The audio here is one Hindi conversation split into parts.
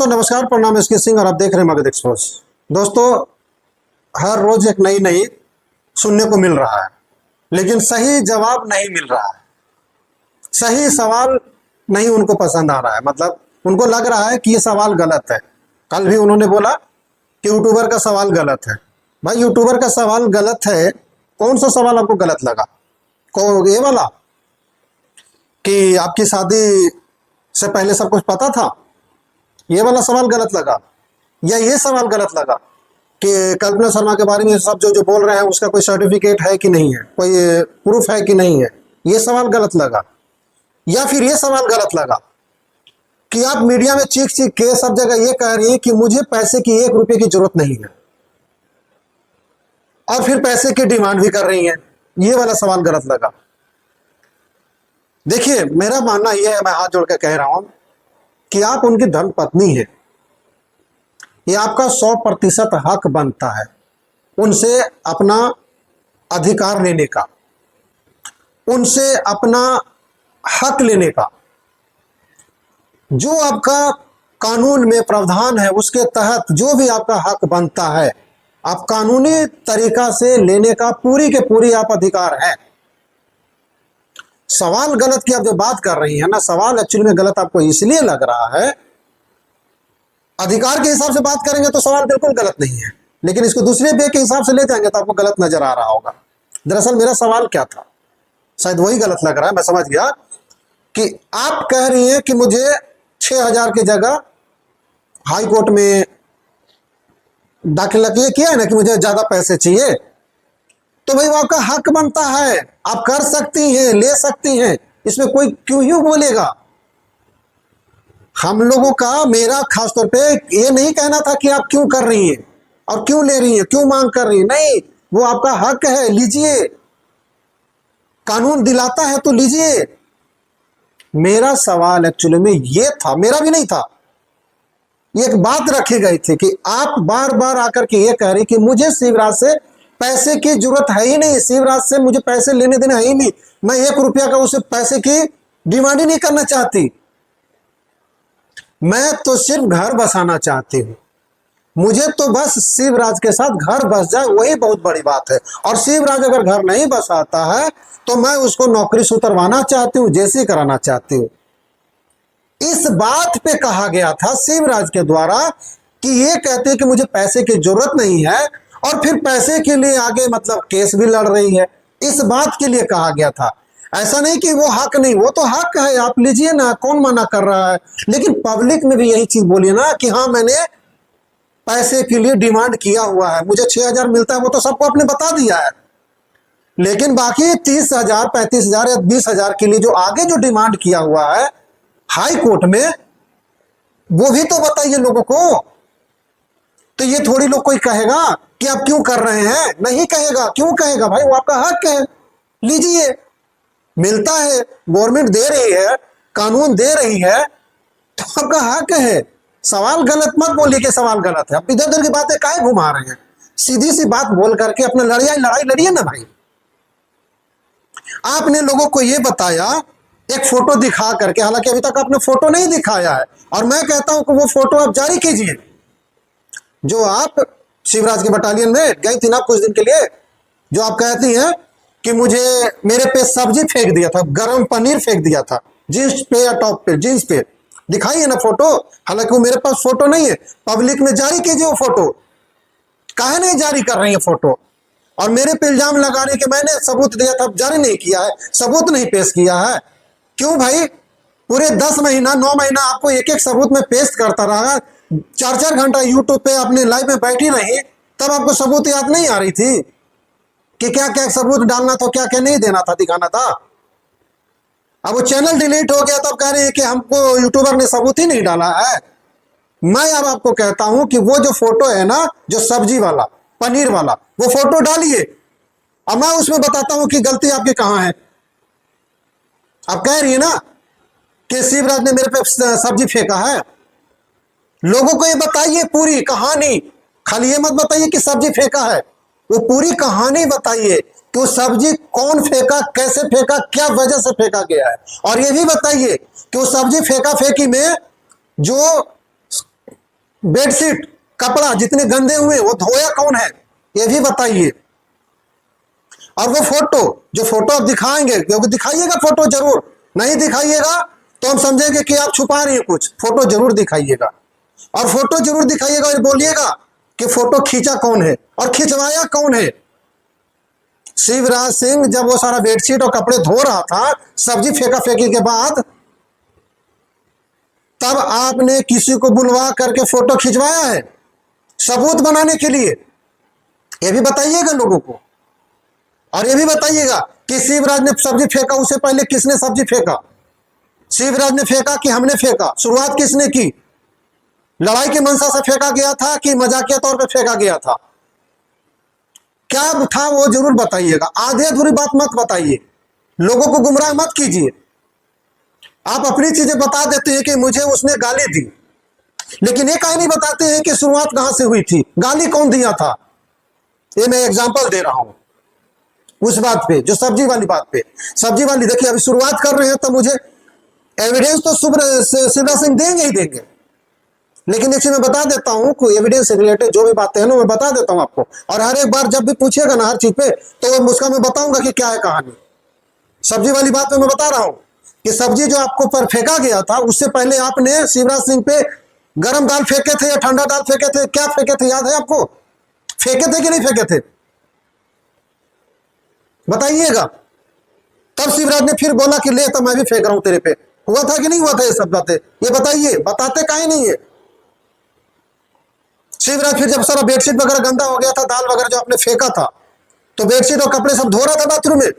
दोस्तों नमस्कार, प्रणाम। इसके सिंह और आप देख रहे हैं मगध एक्सप्रेस। दोस्तों, हर रोज एक नई नई सुनने को मिल रहा है, लेकिन सही जवाब नहीं मिल रहा है। सही सवाल नहीं उनको पसंद आ रहा है, मतलब उनको लग रहा है कि ये सवाल गलत है। कल भी उन्होंने बोला कि यूट्यूबर का सवाल गलत है। भाई, यूट्यूबर का सवाल गलत है। कौन सा सवाल आपको गलत लगा? ये वाला कि आपकी शादी से पहले सब कुछ पता था, ये वाला सवाल गलत लगा? या ये सवाल गलत लगा कि कल्पना शर्मा के बारे में सब जो जो बोल रहे हैं उसका कोई सर्टिफिकेट है कि नहीं है, कोई प्रूफ है कि नहीं है, ये सवाल गलत लगा? या फिर ये सवाल गलत लगा कि आप मीडिया में चीख चीख के सब जगह ये कह रही है कि मुझे पैसे की 1 रुपए की जरूरत नहीं है, और फिर पैसे की डिमांड भी कर रही है, ये वाला सवाल गलत लगा? देखिए, मेरा मानना यह है, मैं हाथ जोड़ के कह रहा हूं कि आप उनकी धर्म पत्नी है। ये आपका 100% हक बनता है उनसे अपना अधिकार लेने का, उनसे अपना हक लेने का। जो आपका कानून में प्रावधान है उसके तहत जो भी आपका हक बनता है, आप कानूनी तरीका से लेने का पूरी के पूरी आप अधिकार है। सवाल गलत की आप जो बात कर रही है ना, सवाल एक्चुअली में गलत आपको इसलिए लग रहा है। अधिकार के हिसाब से बात करेंगे तो सवाल बिल्कुल गलत नहीं है, लेकिन इसको दूसरे वे के हिसाब से ले जाएंगे तो आपको गलत नजर आ रहा होगा। दरअसल मेरा सवाल क्या था, शायद वही गलत लग रहा है। मैं समझ गया कि आप कह रही हैं कि मुझे 6,000 की जगह हाई कोर्ट में दाखिला किया है ना कि मुझे ज्यादा पैसे चाहिए, तो भाई वो आपका हक बनता है, आप कर सकती हैं, ले सकती हैं, इसमें कोई क्यों ही बोलेगा। हम लोगों का, मेरा खासतौर पे ये नहीं कहना था कि आप क्यों कर रही हैं और क्यों ले रही हैं, क्यों मांग कर रही हैं, नहीं, वो आपका हक है, लीजिए। कानून दिलाता है तो लीजिए। मेरा सवाल एक्चुअली में ये था, मेरा भी नहीं था, एक बात रखी गई थी कि आप बार बार आकर के ये कह रही कि मुझे शिवराज से पैसे की जरूरत है ही नहीं, शिवराज से मुझे पैसे लेने देने है ही नहीं, मैं 1 रुपया का उसे पैसे की डिमांड ही नहीं करना चाहती, मैं तो सिर्फ घर बसाना चाहती हूं, मुझे तो बस शिवराज के साथ घर बस जाए, वही बहुत बड़ी बात है। और शिवराज अगर घर नहीं बसाता है तो मैं उसको नौकरी से उतरवाना चाहती हूँ, जैसे कराना चाहती हूँ। इस बात पे कहा गया था शिवराज के द्वारा कि ये कहते हैं कि मुझे पैसे की जरूरत नहीं है, और फिर पैसे के लिए आगे मतलब केस भी लड़ रही है। इस बात के लिए कहा गया था। ऐसा नहीं कि वो हक नहीं, वो तो हक है, आप लीजिए ना, कौन मना कर रहा है। लेकिन पब्लिक में भी यही चीज बोलिए ना कि हाँ, मैंने पैसे के लिए डिमांड किया हुआ है, मुझे 6,000 मिलता है, वो तो सबको आपने बता दिया है। लेकिन बाकी 30,000, 35,000 या 20,000 के लिए जो आगे जो डिमांड किया हुआ है हाई कोर्ट में, वो भी तो बताइए लोगों को। तो ये थोड़ी लोग कोई कहेगा कि आप क्यों कर रहे हैं, नहीं कहेगा। क्यों कहेगा भाई, वो आपका हक है, लीजिए, मिलता है, गवर्नमेंट दे रही है, कानून दे रही है, तो आपका हक है। सवाल गलत मत बोलिए कि सवाल गलत है। आप इधर उधर की बातें काहे घुमा रहे हैं? सीधी सी बात बोल करके अपना लड़ाई लड़िए ना भाई। आपने लोगों को ये बताया एक फोटो दिखा करके, हालांकि अभी तक आपने फोटो नहीं दिखाया है, और मैं कहता हूं कि वो फोटो आप जारी कीजिए जो आप शिवराज के बटालियन में गई थी ना कुछ दिन के लिए, जो आप कहती हैं कि मुझे मेरे पे सब्जी फेंक दिया था, गरम पनीर फेंक दिया था जींस पे या टॉप पे, जींस पे। दिखाइए ना फोटो। हालांकि वो मेरे पास फोटो नहीं है, पब्लिक में जारी कीजिए वो फोटो। काहे नहीं जारी कर रही है फोटो? और मेरे पे इल्जाम लगा रही कि मैंने सबूत दिया था, जारी नहीं किया है, सबूत नहीं पेश किया है। क्यों भाई? पूरे 10 महीना 9 महीना आपको एक एक सबूत में पेश करता रहा, 4-4 घंटा यूट्यूब पे अपने लाइव में बैठी रही, तब आपको सबूत याद नहीं आ रही थी कि क्या क्या सबूत डालना था, क्या क्या नहीं देना था, दिखाना था? अब वो चैनल डिलीट हो गया, तब कह रहे हैं कि हमको यूट्यूबर ने सबूत ही नहीं डाला है। मैं अब आपको कहता हूं कि वो जो फोटो है ना, जो सब्जी वाला, पनीर वाला, वो फोटो डालिए, और मैं उसमें बताता हूं कि गलती आपकी कहां है। आप कह रही है ना कि शिवराज ने मेरे पे सब्जी फेंका है, लोगों को ये बताइए पूरी कहानी, खाली ये मत बताइए कि सब्जी फेंका है, वो पूरी कहानी बताइए कि वो सब्जी कौन फेंका, कैसे फेंका, क्या वजह से फेंका गया है। और ये भी बताइए कि वो सब्जी फेंका फेंकी में जो बेडशीट, कपड़ा जितने गंदे हुए वो धोया कौन है, ये भी बताइए। और वो फोटो, जो फोटो आप दिखाएंगे, क्योंकि दिखाइएगा फोटो जरूर, नहीं दिखाइएगा तो हम समझेंगे कि आप छुपा रही हैं कुछ, फोटो जरूर दिखाइएगा। और फोटो जरूर दिखाइएगा और बोलिएगा कि फोटो खींचा कौन है और खिंचवाया कौन है। शिवराज सिंह जब वो सारा बेडशीट और कपड़े धो रहा था सब्जी फेंका फेंकी के बाद, तब आपने किसी को बुलवा करके फोटो खिंचवाया है सबूत बनाने के लिए, ये भी बताइएगा लोगों को। और ये भी बताइएगा कि शिवराज ने सब्जी फेंका, उससे पहले किसने सब्जी फेंका, शिवराज ने फेंका कि हमने फेंका, शुरुआत किसने की, लड़ाई की मंशा से फेंका गया था कि मजाकिया तौर पे फेंका गया था, क्या था वो जरूर बताइएगा। आधे अधूरी बात मत बताइए, लोगों को गुमराह मत कीजिए। आप अपनी चीजें बता देते हैं कि मुझे उसने गाली दी, लेकिन ये कहीं नहीं बताते हैं कि शुरुआत कहां से हुई थी, गाली कौन दिया था। ये मैं एग्जांपल दे रहा हूं उस बात पे, जो सब्जी वाली बात पे। सब्जी वाली देखिए, अभी शुरुआत कर रहे हैं तो मुझे एविडेंस तो शिवराज सिंह देंगे ही देंगे, लेकिन एक चीज मैं बता देता हूं, कोई एविडेंस से रिलेटेड जो भी बातें हैं ना मैं बता देता हूं आपको। और हर एक बार जब भी पूछेगा ना हर चीज पे, तो उसका मैं बताऊंगा कि क्या है कहानी। सब्जी वाली बात में मैं बता रहा हूं कि सब्जी जो आपको पर फेंका गया था, उससे पहले आपने शिवराज सिंह पे गर्म दाल फेंके थे या ठंडा दाल फेंके थे, क्या फेंके थे, याद है आपको? फेंके थे कि नहीं फेंके थे, बताइएगा। तब शिवराज ने फिर बोला कि ले तो मैं भी फेंक रहा हूं तेरे पे, हुआ था कि नहीं हुआ था ये सब बातें, ये बताइए, बताते काहे नहीं है। शिवराज फिर जब सारा बेडशीट वगैरह गंदा हो गया था, दाल वगैरह जो आपने फेंका था, तो बेडशीट और कपड़े सब धो रहा था बाथरूम में।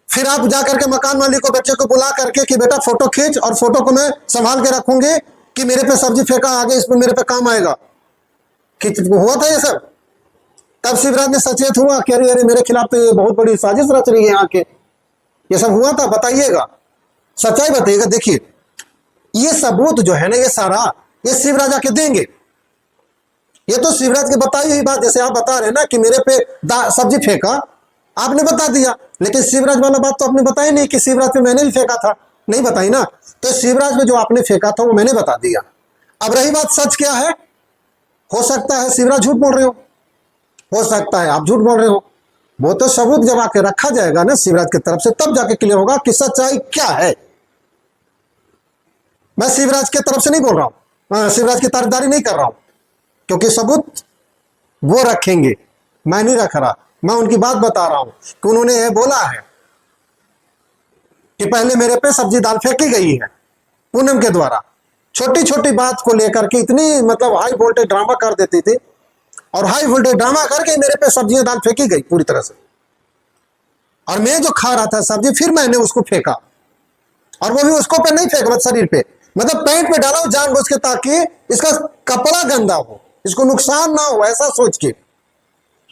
फिर आप जाकर के मकान मालिक को, बच्चे को बुला करके कि बेटा फोटो खींच और फोटो को मैं संभाल के रखूंगी कि मेरे पे सब्जी फेंका आगे इसमें मेरे पे काम आएगा, कि हुआ था ये सब। तब शिवराज ने सचेत हुआ कि अरे अरे मेरे खिलाफ तो ये बहुत बड़ी साजिश रच रही है यहाँ के, ये सब हुआ था, बताइएगा, सच्चाई बताइएगा। देखिए ये सबूत जो है ना, ये सारा ये शिवराज आके देंगे। ये तो शिवराज की बताई हुई बात, जैसे आप बता रहे हैं ना कि मेरे पे सब्जी फेंका, आपने बता दिया, लेकिन शिवराज वाला बात तो आपने बताई नहीं कि शिवराज पे मैंने भी फेंका था, नहीं बताई ना। तो शिवराज में जो आपने फेंका था वो मैंने बता दिया। अब रही बात सच क्या है, हो सकता है शिवराज झूठ बोल रहे हो सकता है आप झूठ बोल रहे हो, वो तो सबूत जब आके रखा जाएगा ना शिवराज की तरफ से, तब जाके क्लियर होगा कि सच्चाई क्या है। मैं शिवराज की तरफ से नहीं बोल रहा हूं, शिवराज की तारीफदारी नहीं कर रहा हूं, क्योंकि सबूत वो रखेंगे, मैं नहीं रख रहा। मैं उनकी बात बता रहा हूं कि उन्होंने ये बोला है कि पहले मेरे पे सब्जी दाल फेंकी गई है पूनम के द्वारा। छोटी छोटी बात को लेकर के इतनी मतलब हाई वोल्टेज ड्रामा कर देती थी, और हाई वोल्टेज ड्रामा करके मेरे पे सब्जियां दाल फेंकी गई पूरी तरह से। और मैं जो खा रहा था सब्जी, फिर मैंने उसको फेंका, और वो भी उसको पे नहीं फेंका, शरीर पे, मतलब पैंट पे डाला जानबूझ के, ताकि इसका कपड़ा गंदा हो, इसको नुकसान ना हो, ऐसा सोच के।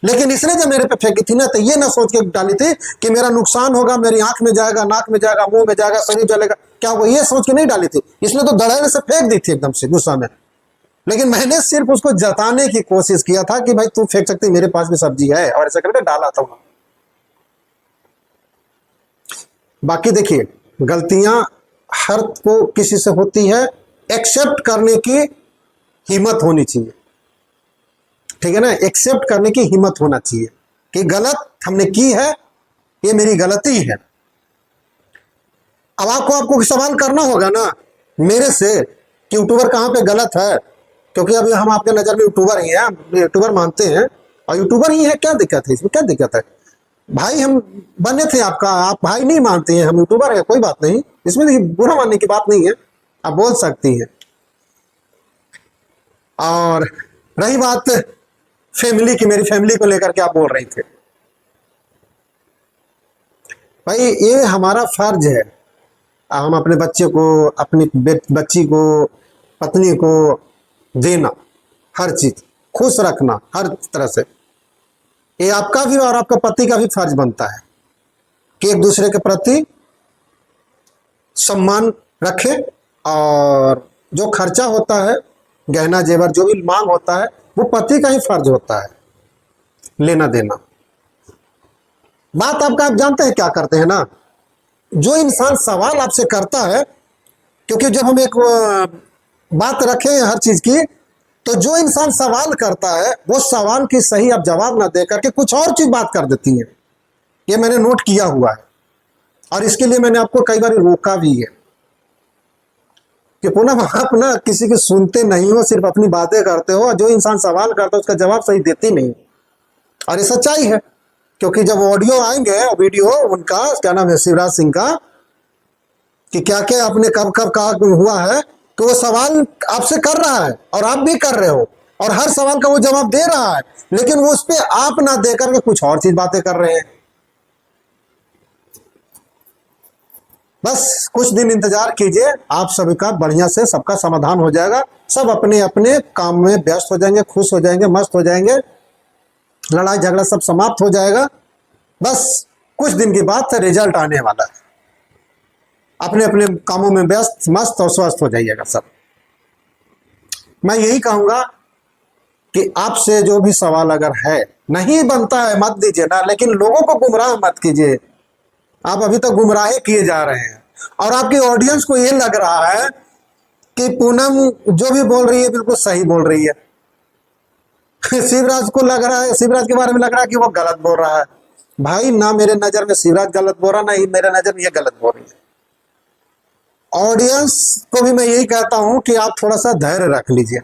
लेकिन इसने जब मेरे पे फेंकी थी ना, तो ये ना सोच के डाली थी कि मेरा नुकसान होगा, मेरी आंख में जाएगा, नाक में जाएगा, मुंह में जाएगा, शरीर जलेगा, क्या वो ये सोच के नहीं डाली थी। इसने तो धड़ल्ले से फेंक दी थी एकदम से गुस्सा में। लेकिन मैंने सिर्फ उसको जताने की कोशिश किया था कि भाई तू फेंक सकती, मेरे पास भी सब्जी है, और ऐसा करके डाला था। बाकी देखिए, गलतियां हर को किसी से होती है, एक्सेप्ट करने की हिम्मत होनी चाहिए, ठीक है ना, एक्सेप्ट करने की हिम्मत होना चाहिए कि गलत हमने की है, ये मेरी गलती है। अब आपको सवाल करना होगा ना मेरे से कि यूट्यूबर कहां पे गलत है, क्योंकि अभी हम आपके नजर में यूट्यूबर ही हैं, यूट्यूबर मानते हैं, और यूट्यूबर ही है, क्या दिक्कत है इसमें, क्या दिक्कत है भाई, हम बने थे आपका, आप भाई नहीं मानते हैं, हम यूट्यूबर है, कोई बात नहीं, इसमें बुरा मानने की बात नहीं है, आप बोल सकती हैं। और रही बात फैमिली की, मेरी फैमिली को लेकर के आप बोल रही थे, भाई ये हमारा फर्ज है, हम अपने बच्चे को, अपनी बच्ची को, पत्नी को देना, हर चीज खुश रखना हर तरह से, ये आपका भी और आपका पति का भी फर्ज बनता है कि एक दूसरे के प्रति सम्मान रखे, और जो खर्चा होता है, गहना जेवर जो भी मांग होता है, वो पति का ही फर्ज होता है लेना देना। बात आपका, आप जानते हैं क्या करते हैं ना, जो इंसान सवाल आपसे करता है, क्योंकि जब हम एक बात रखें हर चीज की, तो जो इंसान सवाल करता है वो सवाल की सही अब जवाब ना दे करके कुछ और चीज बात कर देती है। ये मैंने नोट किया हुआ है और इसके लिए मैंने आपको कई बार रोका भी है कि पुनः आप ना किसी की सुनते नहीं हो, सिर्फ अपनी बातें करते हो, और जो इंसान सवाल करता है उसका जवाब सही देती नहीं। और ये सच्चाई है, क्योंकि जब ऑडियो आएंगे, वीडियो उनका क्या नाम है, शिवराज सिंह का, कि क्या क्या आपने कब कब कहा हुआ है, तो वो सवाल आपसे कर रहा है और आप भी कर रहे हो, और हर सवाल का वो जवाब दे रहा है, लेकिन वो उस पर आप ना दे करके कुछ और चीज बातें कर रहे हैं। बस कुछ दिन इंतजार कीजिए, आप सभी का बढ़िया से सबका समाधान हो जाएगा। सब अपने अपने काम में व्यस्त हो जाएंगे, खुश हो जाएंगे, मस्त हो जाएंगे, लड़ाई झगड़ा सब समाप्त हो जाएगा। बस कुछ दिन की बात है, रिजल्ट आने वाला है। अपने अपने कामों में व्यस्त, मस्त और स्वस्थ हो जाइएगा सब। मैं यही कहूंगा कि आपसे जो भी सवाल अगर है, नहीं बनता है मत दीजिए ना, लेकिन लोगों को गुमराह मत कीजिए। आप अभी तक गुमराह किए जा रहे हैं, और आपकी ऑडियंस को ये लग रहा है कि पूनम जो भी बोल रही है बिल्कुल सही बोल रही है। शिवराज को लग रहा है, शिवराज के बारे में लग रहा है कि वो गलत बोल रहा है। भाई ना मेरे नजर में शिवराज गलत बोल रहा, ना ही मेरे नजर में ये गलत बोल रही है। ऑडियंस को भी मैं यही कहता हूं कि आप थोड़ा सा धैर्य रख लीजिए,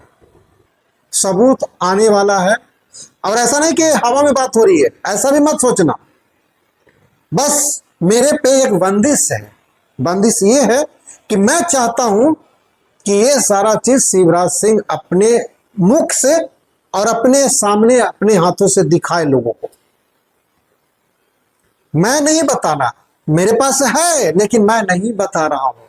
सबूत आने वाला है। और ऐसा नहीं कि हवा में बात हो रही है, ऐसा भी मत सोचना। बस मेरे पे एक बंदिश है, बंदिश ये है कि मैं चाहता हूं कि ये सारा चीज शिवराज सिंह अपने मुख से और अपने सामने अपने हाथों से दिखाए लोगों को। मैं नहीं बताना, मेरे पास है लेकिन मैं नहीं बता रहा हूं।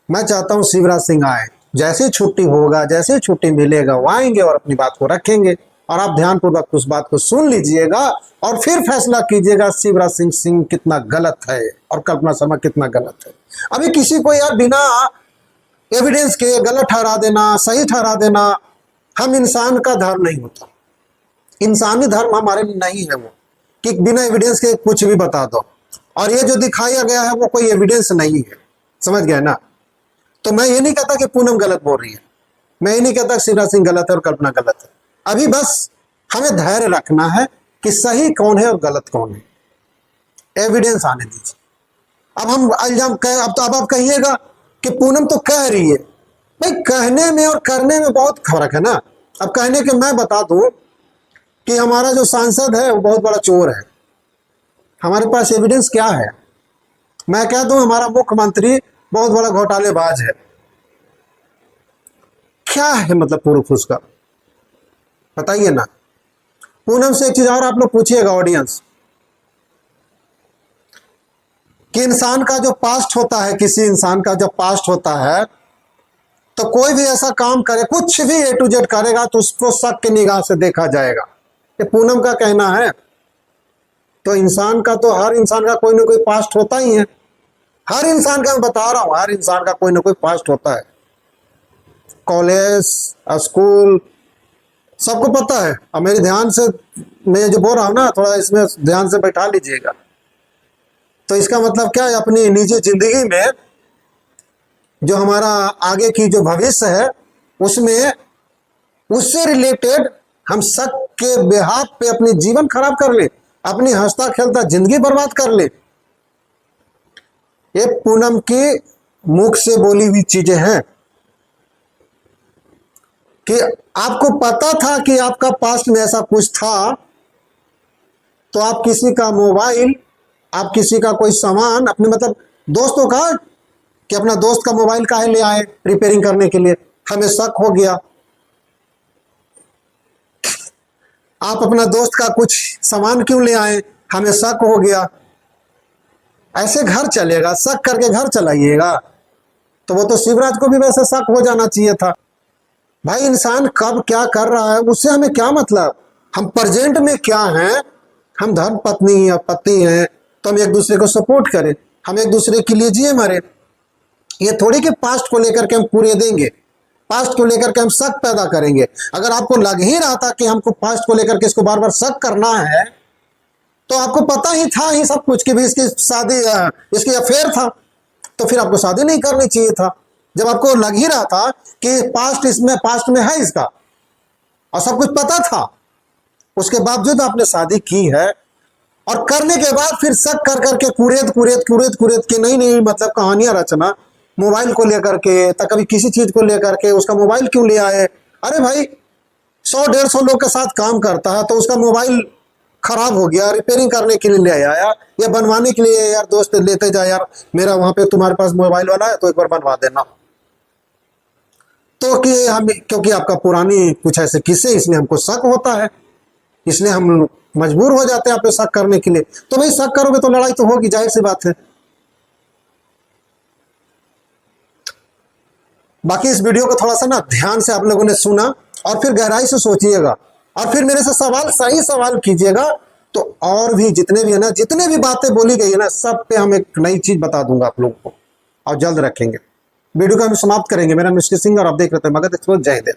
मैं चाहता हूं शिवराज सिंह आए, जैसे छुट्टी होगा, जैसे छुट्टी मिलेगा वो आएंगे और अपनी बात को रखेंगे, और आप ध्यानपूर्वक उस बात को सुन लीजिएगा और फिर फैसला कीजिएगा शिवराज सिंह कितना गलत है और कल्पना शर्मा कितना गलत है। अभी किसी को यार बिना एविडेंस के गलत ठहरा देना, सही ठहरा देना, हम इंसान का धर्म नहीं होता। इंसानी धर्म हमारे लिए नहीं है वो कि बिना एविडेंस के कुछ भी बता दो। और ये जो दिखाया गया है वो कोई एविडेंस नहीं है, समझ गए ना। तो मैं ये नहीं कहता कि पूनम गलत बोल रही है, मैं ये नहीं कहता शिवराज सिंह गलत है और कल्पना गलत है। अभी बस हमें धैर्य रखना है कि सही कौन है और गलत कौन है, एविडेंस आने दीजिए। अब हम इल्जाम कह, अब तो अब आप कहिएगा कि पूनम तो कह रही है। भाई कहने में और करने में बहुत फर्क है ना। अब कहने के मैं बता दूं कि हमारा जो सांसद है वो बहुत बड़ा चोर है, हमारे पास एविडेंस क्या है। मैं कह दूं हमारा मुख्यमंत्री बहुत बड़ा घोटालेबाज है, क्या है मतलब प्रूफ उसका, बताइए ना। पूनम से एक चीज और आप लोग पूछिएगा ऑडियंस, कि इंसान का जो पास्ट होता है, किसी इंसान का जब पास्ट होता है तो कोई भी ऐसा काम करे, कुछ भी A to Z करेगा तो उसको शक की निगाह से देखा जाएगा। ये पूनम का कहना है। तो इंसान का तो हर इंसान का कोई ना कोई पास्ट होता ही है, हर इंसान का, मैं बता रहा हूं, हर इंसान का कोई ना कोई पास्ट होता है। कॉलेज, स्कूल, सबको पता है। अब मेरे ध्यान से मैं जो बोल रहा हूं ना, थोड़ा इसमें ध्यान से बैठा लीजिएगा। तो इसका मतलब क्या है, अपनी निजी जिंदगी में जो हमारा आगे की जो भविष्य है उसमें, उससे रिलेटेड हम शक के बेहाथ पे अपनी जीवन खराब कर ले, अपनी हंसता खेलता जिंदगी बर्बाद कर ले। ये पूनम की मुख से बोली हुई चीजें हैं कि आपको पता था कि आपका पास्ट में ऐसा कुछ था, तो आप किसी का मोबाइल, आप किसी का कोई सामान, अपने मतलब दोस्तों का, कि अपना दोस्त का मोबाइल काहे ले आए रिपेयरिंग करने के लिए, हमें शक हो गया। आप अपना दोस्त का कुछ सामान क्यों ले आए, हमें शक हो गया। ऐसे घर चलेगा, शक करके घर चलाइएगा। तो वो तो शिवराज को भी वैसे शक हो जाना चाहिए था। भाई इंसान कब क्या कर रहा है उससे हमें क्या मतलब, हम प्रेजेंट में क्या हैं, हम धर्म पत्नी या पति हैं तो हम एक दूसरे को सपोर्ट करें, हम एक दूसरे के लिए जिए मरे। ये थोड़ी कि पास्ट को लेकर के हम पूरे देंगे, पास्ट को लेकर के हम शक पैदा करेंगे। अगर आपको लग ही रहा था कि हमको पास्ट को लेकर के इसको बार बार शक करना है, तो आपको पता ही था ही सब कुछ कि भी इसकी शादी, इसकी अफेयर था, तो फिर आपको शादी नहीं करनी चाहिए था। जब आपको लग ही रहा था कि पास्ट में है इसका और सब कुछ पता था, उसके बावजूद आपने शादी की है और करने के बाद फिर शक कर करके कुरेद के नई मतलब कहानियां रचना, मोबाइल को लेकर के, तो कभी किसी चीज को लेकर के उसका मोबाइल क्यों ले आए। अरे भाई 100-150 लोग के साथ काम करता है तो उसका मोबाइल खराब हो गया, रिपेयरिंग करने के लिए ले आया या बनवाने के लिए, यार दोस्त लेते जा यार, मेरा वहां पे तुम्हारे पास मोबाइल वाला है तो एक बार बनवा देना। तो कि हम, क्योंकि आपका पुरानी कुछ ऐसे किस्से, इसलिए हमको शक होता है, इसलिए हम मजबूर हो जाते हैं आप पे शक करने के लिए। तो भाई शक करोगे तो लड़ाई तो होगी, जाहिर सी बात है। बाकी इस वीडियो को थोड़ा सा ना ध्यान से आप लोगों ने सुना और फिर गहराई से सोचिएगा और फिर मेरे से सही सवाल कीजिएगा। तो और भी जितने भी है ना, जितने भी बातें बोली गई है ना, सब पे हम एक नई चीज बता दूंगा आप लोगों को और जल्द रखेंगे। वीडियो को हम समाप्त करेंगे। मेरा मिस्टर सिंह और आप देख रहे थे मगध एक्सप्रेस। जय हिंद।